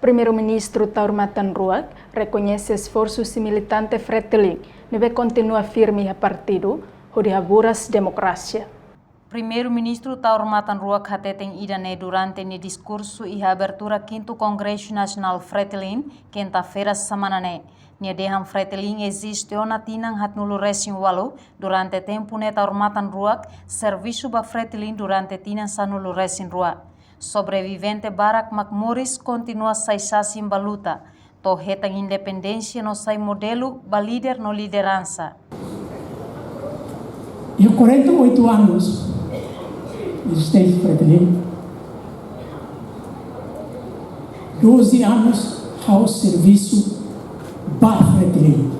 Primeiro-ministro Taurmatan Ruak reconhece esforços do militante Fretilin e continua firme a partido, onde aburas democracia. Primeiro-ministro Taurmatan Ruak hateteng idane durante o discurso e a abertura 5º Congresso Nacional Fretilin, quinta-feira semanane. Nia deham Fretilin existe ona tinang hat nulu resin walu durante tempo ne Taurmatan Ruak serviço ba Fretilin durante tinang sanulu resin Ruak. Sobrevivente Barak McMorris continua saisasi baluta. To hetang independência no sai modelo ba líder no liderança. E 48 anos de existência Fretilin, 12 anos ao serviço para Fretilin.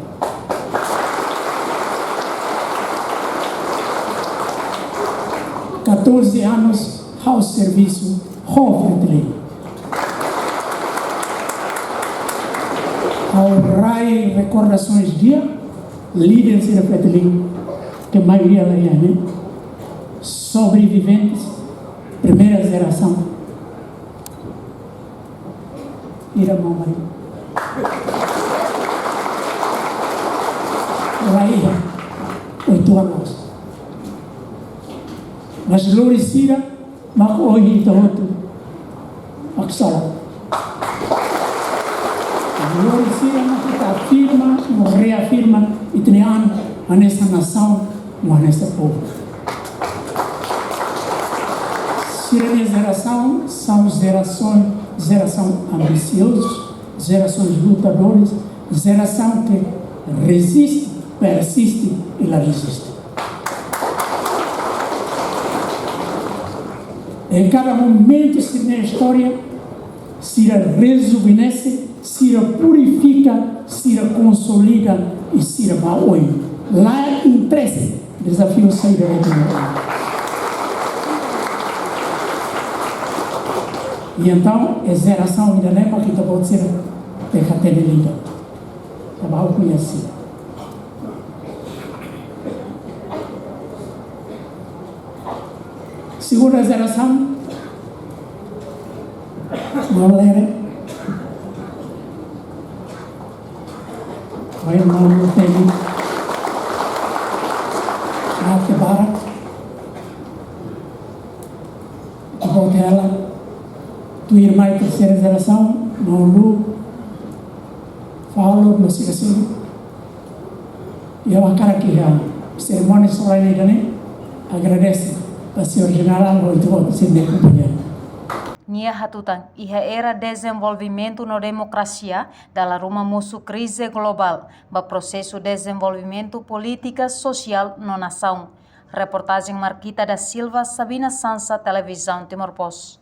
Quatorze anos ao serviço com Fretilin. Ao RAI Recordações Dia, líderes da Fretilin, que a maioria da sobreviventes, primeira geração. Irmão Maria. Aí, 8 anos. Mas Louricira, mas hoje está outro. Axala. Louricira, mas está afirma, nos reafirma e tem a nessa nação, a nessa povo. Se a minha geração são geração ambiciosos, gerações lutadores, geração que resiste, persiste e la resiste. Em cada momento na história, se rejuvenesce, se purifica, se consolida e se vai hoje. Lá interessa, desafio sair da vida. E então, a geração ainda lembra que pode ser pecatenelita. Estava conhecida. Segunda geração, Malera, o irmão Luteli, Atebara, Botela, tua irmã e terceira geração, Maulu, Paulo, não sei assim. E eu aqui a cerimônia solene também agradece para o senhor general Roito ser meu companheiro. Nia hatutan iha era desenvolvimento no democracia dala ruma musu crise global ba processo de desenvolvimento política social no nação. Reportagem Marquita da Silva, Sabina Sansa, Televisão Timor Post.